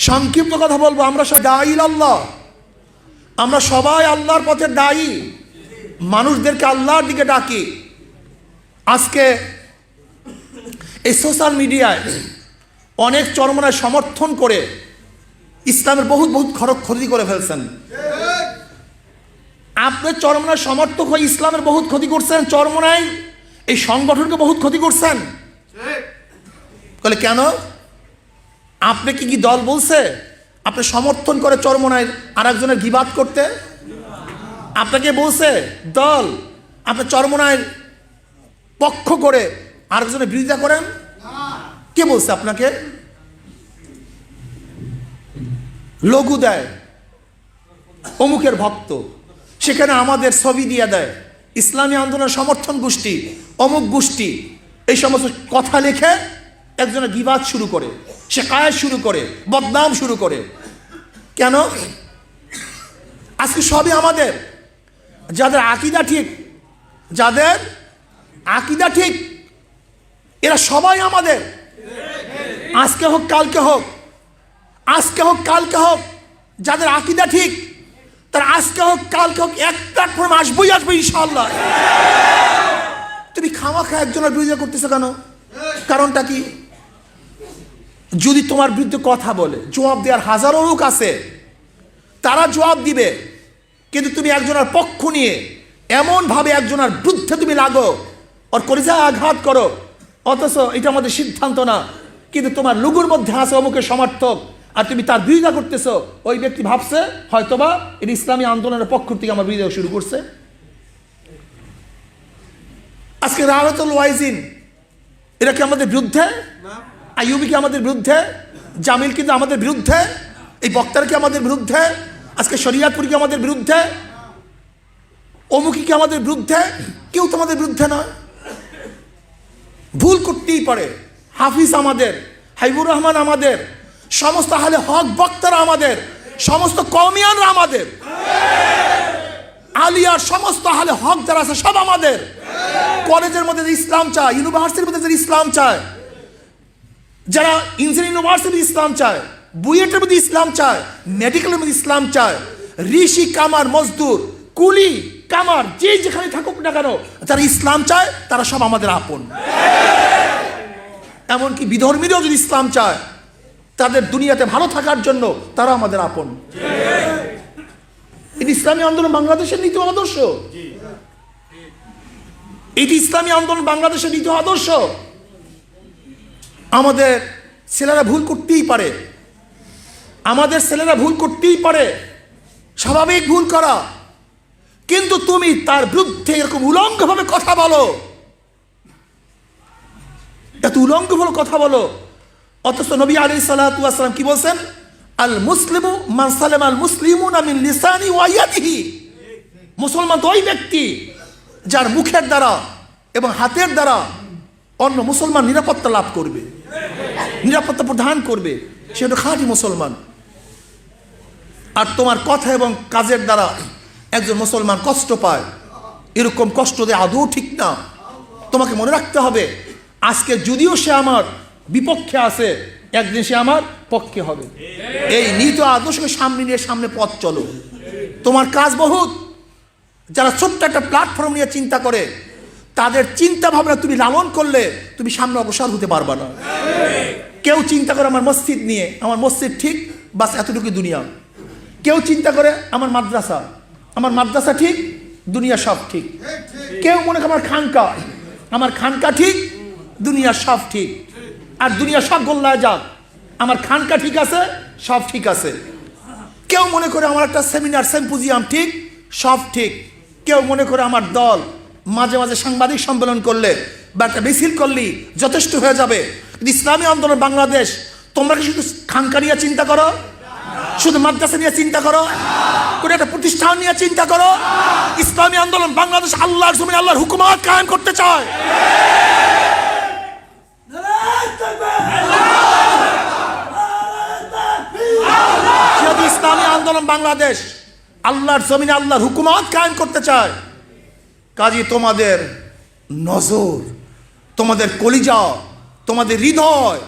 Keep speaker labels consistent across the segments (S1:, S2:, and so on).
S1: সংক্ষিপ্ত কথা বলবো, আমরা সবাই দায়ী আল্লাহ, আমরা সবাই আল্লাহর পথে দায়ী, মানুষদেরকে আল্লাহর দিকে ডাকি। আজকে এই সোশ্যাল মিডিয়ায় অনেক চরমনায় সমর্থন করে ইসলামের বহুত ক্ষতি করে ফেলছেন। আপনি চরমনায় সমর্থক হয়ে ইসলামের বহুত ক্ষতি করছেন, চরমনায় এই সংগঠনকে বহুত ক্ষতি করছেন। বলে কেন? আপনি কি দল বলছে আপনি সমর্থন করে চরমনায় আর একজনের গিবাত করতে? আপনাকে বলছে দল আপনি চরমনায় পক্ষ করে আর একজনের বিরোধিতা করেন? কে বলছে আপনাকে? লঘু দেয় অমুকের ভক্ত, সেখানে আমাদের ছবি দিয়ে দেয় ইসলামী আন্দোলনের সমর্থন গোষ্ঠী, অমুক গোষ্ঠী, এই সমস্ত কথা লিখে একজনের বিবাদ শুরু করে, শেখায়ত শুরু করে, বদনাম শুরু করে। কেন? আজকে সবই আমাদের, যাদের আকীদা ঠিক, যাদের আকীদা ঠিক, এরা সবাই আমাদের। আজকে হোক কালকে হোক, আজকে হোক কালকে হোক, যাদের আকীদা ঠিক তার আজকে হোক কালকে হোক এক প্ল্যাটফর্মে আসবই আসবে ইনশাআল্লাহ। তুমি খামাখা একজনের বিরোধিতা করতেছো কেন? কারণটা কি? যদি তোমার বিরুদ্ধে কথা বলে জবাব দেওয়ার হাজারো লোক আছে, তারা জবাব দিবে, কিন্তু তুমি একজনের পক্ষ নিয়ে এমনভাবে একজনের বিরুদ্ধে তুমি লাগো, ওর কলিজা আঘাত করো, অথচ এটা আমাদের সিদ্ধান্ত না, কিন্তু তোমার লুগুর মধ্যে আছে অমুকের সমর্থক, আর তুমি তার বিরোধিতা করতেছো। ওই ব্যক্তি ভাবছে হয়তোবা এটা ইসলামী আন্দোলনের পক্ষ থেকে আমার বিরোধিতা শুরু করছে। আজকে রাহতুল ওয়াইজিন এরা কি আমাদের বিরুদ্ধে? আইয়ুবী কি আমাদের বিরুদ্ধে? জামিল কিন্তু আমাদের বিরুদ্ধে? এই বক্তার কি আমাদের বিরুদ্ধে? আজকে শরিয়াতপুর কি আমাদের বিরুদ্ধে? অমুকি কি আমাদের বিরুদ্ধে? কেউ তো আমাদের বিরুদ্ধে নয়। ভুল করতেই পারে। হাফিজ আমাদের, হাইবুর রহমান আমাদের, সমস্ত আহলে হক বক্তারা আমাদের, সমস্ত কওমিয়ানরা আমাদের, আলিয়ার সমস্ত আহলে হক যারা আছে সব আমাদের। কলেজের মধ্যে যে ইসলাম চায়, ইউনিভার্সিটির মধ্যে যে ইসলাম চায়, যারা ইঞ্জিনিয়ারিং ইউনিভার্সিটি ইসলাম চায়, বুয়েটের মধ্যে ইসলাম চায়, মেডিকেলের মধ্যে ইসলাম চায়, ঋষি কামার মজদুর কুলি কামার যে যেখানে থাকুক না কেন, যারা ইসলাম চায় তারা সব আমাদের আপন। এমনকি বিধর্মীরাও যদি ইসলাম চায়, তাদের দুনিয়াতে ভালো থাকার জন্য তারা আমাদের আপন। এটি ইসলামী আন্দোলন বাংলাদেশের নীতি আদর্শ, এটি ইসলামী আন্দোলন বাংলাদেশের নীতি আদর্শ। আমাদের ছেলেরা ভুল করতেই পারে, আমাদের ছেলেরা ভুল করতেই পারে, স্বাভাবিক ভুল করা, কিন্তু তুমি তার বিরুদ্ধে এরকম উলঙ্গভাবে কথা বলো, এত উলঙ্গভাবে কথা বলো, অথচ নবী আলাইহিস সালাতু ওয়াস সালাম কি বলছেন? আল মুসলিমু মান সালামা আল মুসলিমুনা মিন লিসানি ওয়া ইয়াদিহি। মুসলমান তো ওই ব্যক্তি যার মুখের দ্বারা এবং হাতের দ্বারা অন্য মুসলমান নিরাপত্তা লাভ করবে, নিরাপত্তা প্রদান করবে, সে হলো খাঁটি মুসলমান। আর তোমার কথা এবং কাজের দ্বারা একজন মুসলমান কষ্ট পায়, এরকম কষ্ট দেয় আদৌ ঠিক না। তোমাকে মনে রাখতে হবে, আজকে যদিও সে আমার বিপক্ষে আছে, একদিন সে আমার পক্ষে হবে। এই নীতি আদর্শকে সামনে নিয়ে সামনে পথ চলো। তোমার কাজ বহুত। যারা ছোট্ট একটা প্ল্যাটফর্ম নিয়ে চিন্তা করে, তাদের চিন্তা ভাবনা তুমি লালন করলে তুমি সামনে অগ্রসর হতে পারবা না। কেউ চিন্তা করে আমার মসজিদ নিয়ে, আমার মসজিদ ঠিক, বাস এতটুকু দুনিয়া। কেউ চিন্তা করে আমার মাদ্রাসা ঠিক, দুনিয়া সব ঠিক। কেউ মনে করে আমার খানকা ঠিক, দুনিয়া সব ঠিক। আর দুনিয়া সব গোল্লায় যাক, আমার খানকা ঠিক আছে, সব ঠিক আছে। কেউ মনে করে আমার একটা সেমিনার সিম্পোজিয়াম ঠিক, সব ঠিক। কেউ মনে করে আমার দল মাঝে মাঝে সাংবাদিক সম্মেলন করলে বা একটা মিছিল করলেই যথেষ্ট হয়ে যাবে। কিন্তু ইসলামী আন্দোলন বাংলাদেশ, তোমরা কি শুধু খানকা নিয়ে চিন্তা করো? শুধু মাদ্রাসা নিয়ে চিন্তা করো? কোন একটা প্রতিষ্ঠান নিয়ে চিন্তা করো? ইসলামী আন্দোলন বাংলাদেশ আল্লাহর জমিনে আল্লাহর হুকুমত কায়েম করতে চায়। যদি ইসলামী আন্দোলন বাংলাদেশ আল্লাহর জমিনে আল্লাহর হুকুমত কায়েম করতে চায়, কাজী তোমাদের নজর, তোমাদের কলিজা, তোমাদের হৃদয়,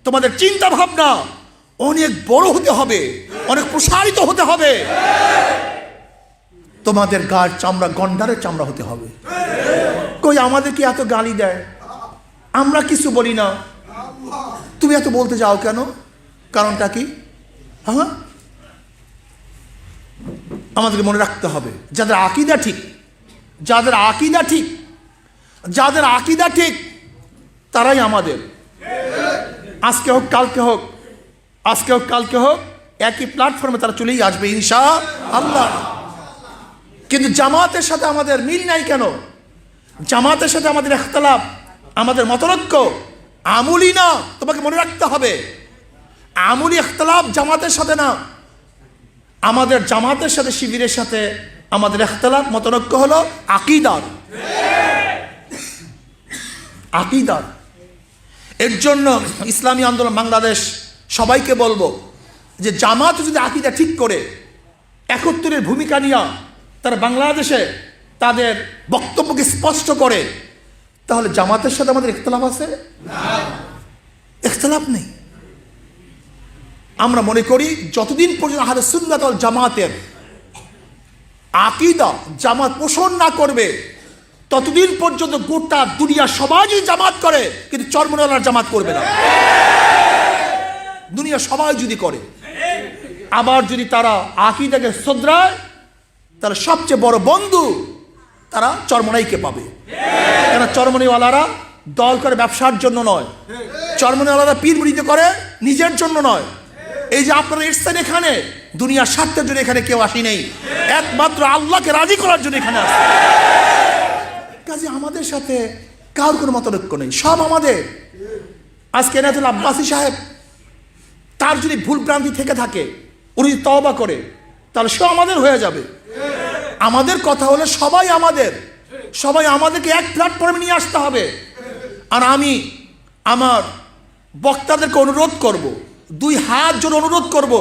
S1: তোমাদের চিন্তা ভাবনা অনেক বড় হতে হবে, অনেক প্রসারিত হতে হবে। তোমাদের গার চামড়া গন্ডারের চামড়া হতে হবে। কই আমাদেরকে এত গালি দেয়, আমরা কিছু বলি না, তুমি এত বলতে যাও কেন? কারণটা কি? হ্যাঁ, আমাদেরকে মনে রাখতে হবে যাদের আকীদা ঠিক, যাদের আকীদা ঠিক, যাদের আকীদা ঠিক তারাই আমাদের। আজকে হোক কালকে হোক, আজকে হোক কালকে হোক, একই প্ল্যাটফর্মে তারা চলেই আসবে ইনশাআল্লাহ। কিন্তু জামাতের সাথে আমাদের মিল নাই কেন? জামাতের সাথে আমাদের ইখতিলাফ, আমাদের মতৈক্য আমুলি না। তোমাকে মনে রাখতে হবে, আমুলি ইখতিলাফ জামাতের সাথে না। আমাদের জামাতের সাথে শিবিরের সাথে আমাদের ইখতিলাফ মতৈক্য হলো আকীদার, আকীদার। এর জন্য ইসলামী আন্দোলন বাংলাদেশ সবাইকে বলবো যে জামাত যদি আকীদা ঠিক করে ৭১-এর ভূমিকা নিয়ে তারা বাংলাদেশে তাদের বক্তব্যকে স্পষ্ট করে, তাহলে জামাতের সাথে আমাদের ইখতিলাফ আছে? ইখতিলাফ নেই। আমরা মনে করি যতদিন পর্যন্ত আহলে সুন্নাত ওয়াল জামাতের আকীদা জামাত পোষণ না করবে, ততদিন পর্যন্ত গোটা দুনিয়া সবাই যদি জামাত করে, কিন্তু চরমনার জামাত করবে না। দুনিয়া সবাই যদি করে, আবার যদি তারা আকীদাকে শ্রদ্ধায়, তাহলে সবচেয়ে বড় বন্ধু তারা চরমনাইকে পাবে। কেন? চরমনাইওয়ালারা দল করে ব্যবসার জন্য নয়, চরমনাইওয়ালারা পীর মুরিদ করে নিজের জন্য নয়। এই যে আপনারা এসছেন এখানে, দুনিয়ার স্বার্থের জন্য এখানে কেউ আসি নেই, একমাত্র আল্লাহকে রাজি করার জন্য এখানে আসে। কাজে আমাদের সাথে কার কোনো মতৈক্য নেই, সব আমাদের। আজকে এনায়েতুল আব্বাসী সাহেব, তার যদি ভুল ভ্রান্তি থেকে থাকে, উনি যদি তওবা করে, তাহলে সে আমাদের হয়ে যাবে। আমাদের কথা হলে সবাই আমাদের, সবাই আমাদেরকে এক প্ল্যাটফর্মে নিয়ে আসতে হবে। আর আমি আমার বক্তাদেরকে অনুরোধ করব, 2 হাত জোড়ে অনুরোধ করব,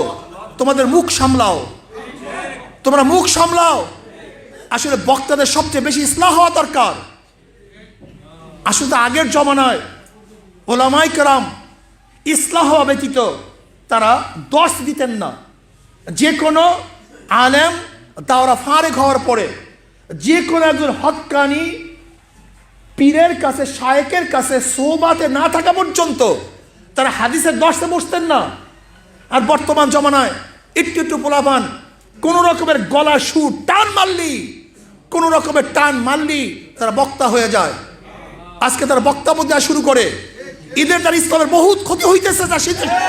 S1: তোমাদের মুখ সামলাও, তোমরা মুখ সামলাও। আসলে বক্তাদের সবচেয়ে বেশি ইসলাহ হওয়া দরকার। আসলে আগের জমানায় ওলামায়ে কেরাম ইসলাহ হওয়া ব্যতীত তারা দর্শ দিতেন না। যে কোনো আলেম দাওরা ফারেক হওয়ার পরে, যে কোনো একজন হক্কানি পীরের কাছে, শায়েকের কাছে সোহবাতে না থাকা পর্যন্ত তারা হাদিসের দর্শে বসতেন না। আর বর্তমান জমানায় একটু একটু পোলাপান কোনো রকমের গলা সুর টান মারলি, কোনো রকমের টান মারলি তারা বক্তা হয়ে যায়। আজকে তারা বক্তব্য দেওয়া শুরু করে। ঈদের দ্বারা ইসলামের বহুত ক্ষতি হইতেছে, তা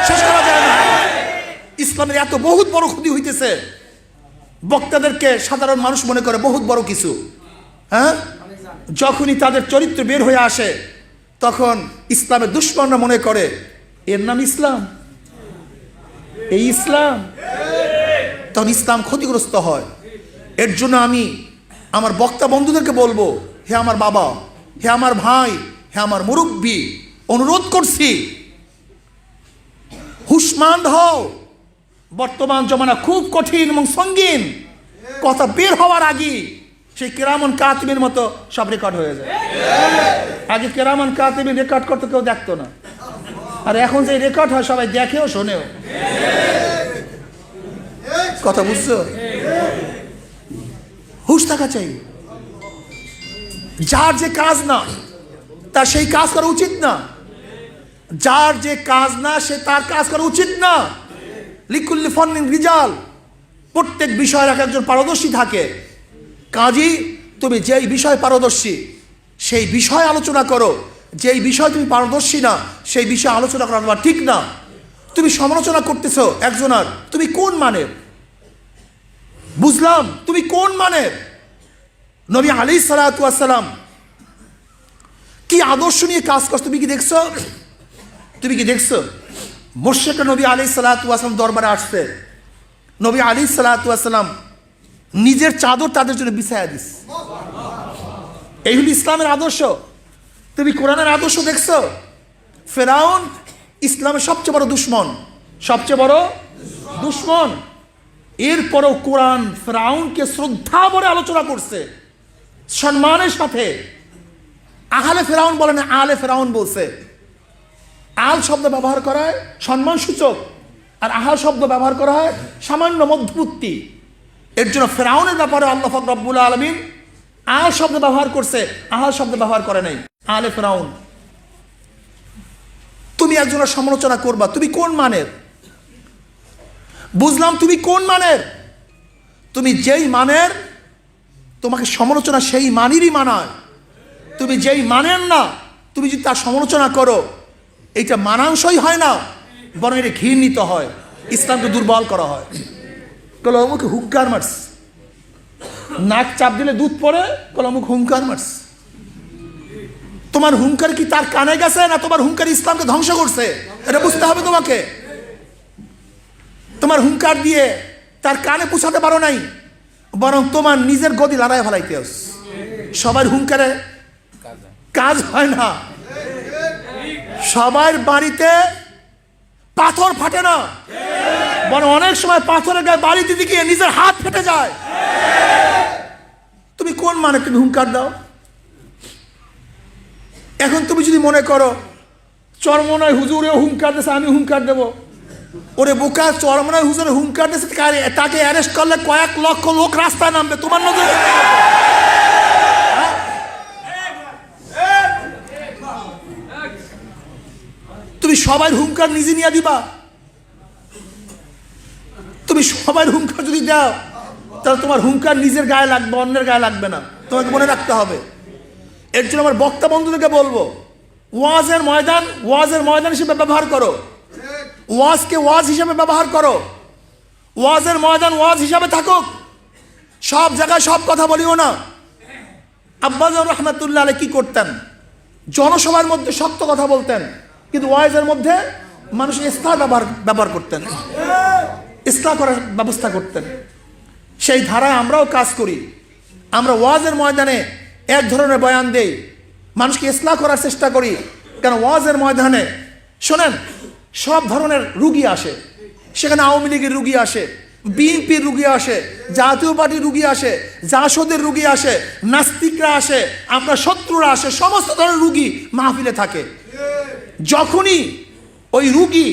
S1: শেষ করা যায় না। ইসলামের এত বহুত বড় ক্ষতি হইতেছে, বক্তাদেরকে সাধারণ মানুষ মনে করে বহুত বড় কিছু। হ্যাঁ, যখনই তাদের চরিত্র বের হয়ে আসে, তখন ইসলামের দুশ্মনরা মনে করে এর নাম ইসলাম, এই ইসলাম। তখন ইসলাম ক্ষতিগ্রস্ত হয়। এর জন্য আমি আমার বক্তা বন্ধুদেরকে বলবো, হে আমার বাবা, হে আমার ভাই, হে আমার মুরব্বী, অনুরোধ করছি, হুশমান্দ হও। বর্তমান জমানা খুব কঠিন এবং সঙ্গীন। কথা বের হওয়ার আগে সেই কেরামন কাতিবের মতো সব রেকর্ড হয়ে যায়। আগে কেরামন কাতিবের রেকর্ড করতে কেউ দেখতো না, আর এখন যে রেকর্ড হয় সবাই দেখেও শোনেও। কথা বুঝছো? হুশ থাকা চাই। যার যে কাজ না তার সেই কাজ করা উচিত না, যার যে কাজ না সে তার কাজ করা উচিত না। লিকুল্লি ফন্নিন রিজাল, প্রত্যেক বিষয়ের এক একজন পারদর্শী থাকে। কাজী তুমি যেই বিষয় পারদর্শী সেই বিষয় আলোচনা করো, যেই বিষয় তুমি পারদর্শী না সেই বিষয়ে আলোচনা করা তোমার ঠিক না। তুমি সমালোচনা করতেছো একজনের, তুমি কোন মানের? বুঝলাম তুমি কোন মানের। নবী আলাইহিস সালাতু ওয়াস সালাম কি আদর্শ নিয়ে কাজ করছে তুমি কি দেখছো? তুমি কি দেখছো? মুশরিকরা নবী আলাইহিস সালাতু ওয়াস সালাম দরবারে আসছে, নবী আলাইহিস সালাতু ওয়াস সালাম নিজের চাদর তাদের জন্য বিছায়া দিস। এই হলো ইসলামের আদর্শ। তুমি কোরআনের আদর্শ দেখছো? ফেরাউন ইসলামের সবচেয়ে বড় দুশ্মন, সবচেয়ে বড় দুশ্মন। এরপরও কোরআন ফেরাউনকে শ্রদ্ধা ভরে আলোচনা করছে, সম্মানের সাথে। আহলে ফেরাউন বলে না, আলে ফেরাউন বলছে। আল শব্দ ব্যবহার করায় সম্মান সূচক, আর আহাল শব্দ ব্যবহার করা হয় সামান্য মধ্যবর্তী। এর জন্য ফেরাউনের ব্যাপারে আল্লাহ পাক রব্বুল আলামিন আহাল শব্দ ব্যবহার করছে, আহাল শব্দ ব্যবহার করে নাই। আলে ফেরাউন, তুমি একজনের সমালোচনা করবা, তুমি কোন মানের? বুঝলাম তুমি কোন মানের। তুমি যেই মানের, তোমাকে সমালোচনা সেই মানেরই মানায়। তুমি যেই মানেন না, তুমি যদি তার সমালোচনা করো, এইটা মানানসই হয় না, বরং এটা ঘৃণিত হয়, ইসলামকে দুর্বল করা হয়। কল অমুক হুঙ্কার মার্স, নাক চাপ দিলে দুধ পড়ে, কল অমুক হুঙ্কার মার্স। তোমার হুঙ্কার কি তার কানে গেছে, না তোমার হুঙ্কার ইসলামকে ধ্বংস করছে? এটা বুঝতে হবে তোমাকে। তোমার হুঙ্কার দিয়ে তার কানে পৌঁছাতে পারো নাই, বরং তোমার নিজের গদি লড়াই ফেলাইতে। সবার হুঙ্কারে কাজ হয় না, সবার বাড়িতে পাথর ফাটে না, বরং অনেক সময় পাথরের গায়ে বাড়ি দিতে গিয়ে নিজের হাত ফেটে যায়। তুমি কোন মানে তুমি হুঙ্কার দাও? এখন তুমি যদি মনে করো চরমনায় হুজুরে হুঙ্কার দিয়েছে, আমি হুঙ্কার দেব, ওরে বোকা, চরমনায় হুজুরে হুঙ্কার দিয়েছে, তাকে অ্যারেস্ট করলে কয়েক লক্ষ লোক রাস্তায় নামবে, তোমার নজরে? তুমি সবাই হুঙ্কার নিজে নিয়ে দিবা? তুমি সবাই হুঙ্কার যদি দাও, তাহলে তোমার হুঙ্কার নিজের গায়ে লাগবে, অন্যের গায়ে লাগবে না। তোমাকে মনে রাখতে হবে। এর জন্য আমার বক্তা বন্ধুদেরকে বলবো, ওয়াজের ময়দান হিসেবে ব্যবহার করো, ওয়াজকে ওয়াজ হিসেবে ব্যবহার করো, ওয়াজের ময়দান ওয়াজ হিসাবে থাকুক। সব জায়গায় সব কথা বলিও না। আব্বাজান রহমাতুল্লাহ আলাইহি কি করতেন? জনসভার মধ্যে শক্ত কথা বলতেন, কিন্তু ওয়াজের মধ্যে মানুষের ইসলাহ ব্যবহার করতেন, ইসলাহ করার ব্যবস্থা করতেন। সেই ধারায় আমরাও কাজ করি। আমরা ওয়াজের ময়দানে এক ধরনের বয়ান দেই, মানুষকে ইসলাহ করার চেষ্টা করি। কেন? ওয়াজের ময়দানে শোনেন, সব ধরনের রুগী আসে, সেখানে আওয়ামী লীগের রুগী আসে, বিএনপির রুগী আসে, জাতীয় পার্টির রুগী আসে, জাসদের রুগী আসে, নাস্তিকরা আসে, আমরা শত্রুরা আসে, সমস্ত ধরনের রুগী মাহফিলে থাকে। যখনই ওই রুগী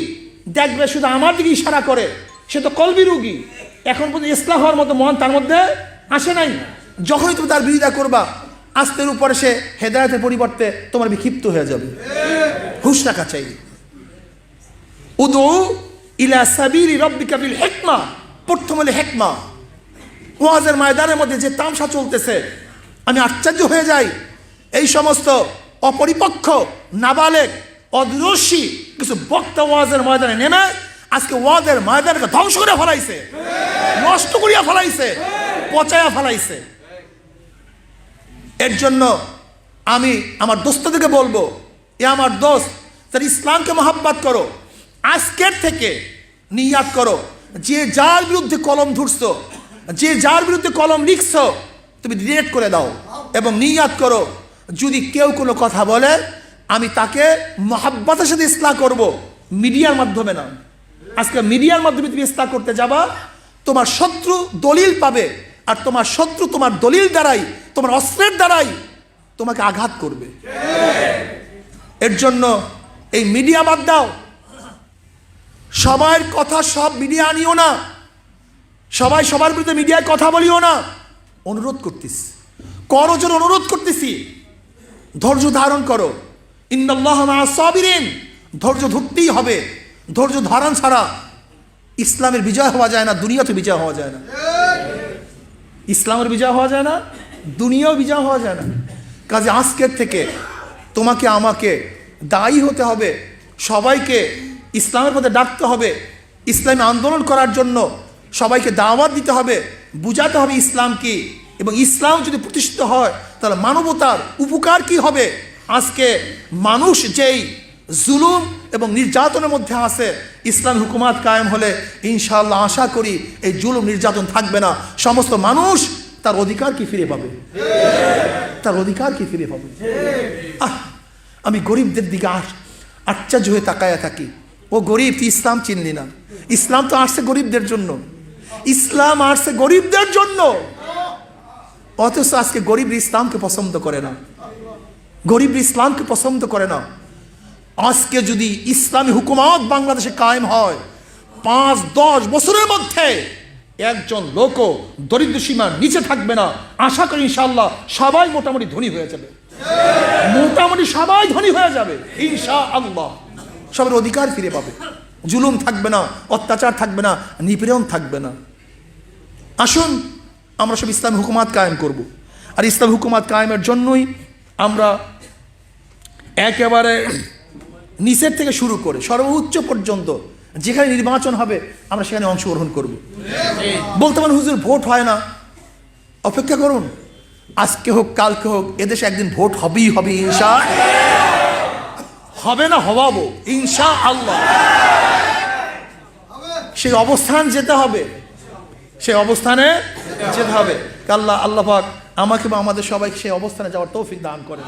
S1: দেখবে শুধু আমার দিকে ইশারা করে, সে তো কলবি রুগী, এখন পর্যন্ত ইসলাহ হওয়ার মতো মন তার মধ্যে আসে নাই। যখনই তুমি তার বিরোধিতা করবা, আস্তের উপরে সে হেদায়েতের পরিবর্তে তোমার বিক্ষিপ্ত হয়ে যাবে। হুশ রাখা চাই। উদু ইলা সাবিলি রাব্বিকা বিল হিকমা, প্রথম হলে হিকমা। ওয়াজের ময়দানের মধ্যে যে তামসা চলতেছে, আমি আশ্চর্য হয়ে যাই। এই সমস্ত অপরিপক্ষ, নাবালেগ, অদূরদর্শী কিছু বক্তা ওয়াজের ময়দানে নেমে আজকে ওয়াজের ময়দানকে ধ্বংস করে ফেলাইছে, নষ্ট করিয়া ফেলাইছে, পচাইয়া ফেলাইছে। এর জন্য আমি আমার দোস্তদেরকে বলবো, এ আমার দোস্ত, তার ইসলামকে মহাব্বত করো। আজকের থেকে নিয়াত করো, যে যার বিরুদ্ধে কলম ধরছো, যে যার বিরুদ্ধে কলম লিখছো, তুমি ডিলিট করে দাও এবং নিয়াত করো, যদি কেউ কোনো কথা বলে আমি তাকে মহাব্বতের সাথে ইসলাহ করব, মিডিয়ার মাধ্যমে না। আজকে মিডিয়ার মাধ্যমে তুমি ইসলাহ করতে যাবা, তোমার শত্রু দলিল পাবে, আর তোমার শত্রু তোমার দলিল দ্বারাই, তোমার অস্ত্রের দ্বারাই তোমাকে আঘাত করবে। এর জন্য এই মিডিয়া বাদ দাও। সবার কথা সব মিডিয়া আনিও না, সবাই সবার বিরুদ্ধে মিডিয়ায় কথা বলিও না। অনুরোধ করতেছি, করজোর অনুরোধ করতেছি, ধৈর্য ধারণ করো। ইন্নাল্লাহা মা'আস সাবিরিন, ধৈর্য ধরতেই হবে। ধৈর্য ধারণ ছাড়া ইসলামের বিজয় হওয়া যায় না, দুনিয়াতে বিজয় হওয়া যায় না। ইসলামের বিজয় হওয়া যায় না, দুনিয়াও বিজয় হওয়া যায় না। কাজে আজকের থেকে তোমাকে আমাকে দায়ী হতে হবে, সবাইকে ইসলামের পথে ডাকতে হবে, ইসলামী আন্দোলন করার জন্য সবাইকে দাওয়াত দিতে হবে, বুঝাতে হবে ইসলাম কি, এবং ইসলাম যদি প্রতিষ্ঠিত হয় তাহলে মানবতার উপকার কি হবে। আজকে মানুষ যেই জুলুম এবং নির্যাতনের মধ্যে আছে, ইসলাম হুকুমাত কায়েম হলে ইনশাআল্লাহ আশা করি এই জুলুম নির্যাতন থাকবে না। সমস্ত মানুষ তার অধিকার কি ফিরে পাবে, তার অধিকার কি ফিরে পাবে। আমি গরিবদের দিকে আশ্চর্য হয়ে তাকায়া থাকি। ও গরিব, তুই ইসলাম চিনলি না? ইসলাম তো আসছে গরিবদের জন্য, ইসলাম আসছে গরিবদের জন্য। অথচ আজকে গরিব ইসলামকে পছন্দ করে না, গরিব ইসলামকে পছন্দ করে না। আজকে যদি ইসলামী হুকুমত বাংলাদেশে কায়েম হয়, 5-10 বছরের মধ্যে একজন লোকও দরিদ্র সীমার নিচে থাকবে না। আশা করি ইনশাআল্লাহ সবাই মোটামুটি ধনী হয়ে যাবে, মোটামুটি সবাই ধনী হয়ে যাবে ইনশাআল্লাহ। সবার অধিকার ফিরে পাবে, জুলুম থাকবে না, অত্যাচার থাকবে না, নিপীড়ন থাকবে না। আসুন আমরা সব ইসলামী হুকুমাত কায়েম করব। আর ইসলামী হুকুমাত কায়েমের জন্যই আমরা একেবারে নিচের থেকে শুরু করে সর্বোচ্চ পর্যন্ত যেখানে নির্বাচন হবে আমরা সেখানে অংশগ্রহণ করব। বলতে পারেন হুজুর ভোট হয় না, অপেক্ষা করুন, আজকে হোক কালকে হোক এদেশে একদিন ভোট হবেই হবে ইনশা, হবে না হওয়াবো ইনশাআল্লাহ। সেই অবস্থান যেতে হবে, সেই অবস্থানে যেতে হবে। আল্লাহ পাক আমাকে বা আমাদের সবাইকে সেই অবস্থানে যাওয়ার তৌফিক দান করেন।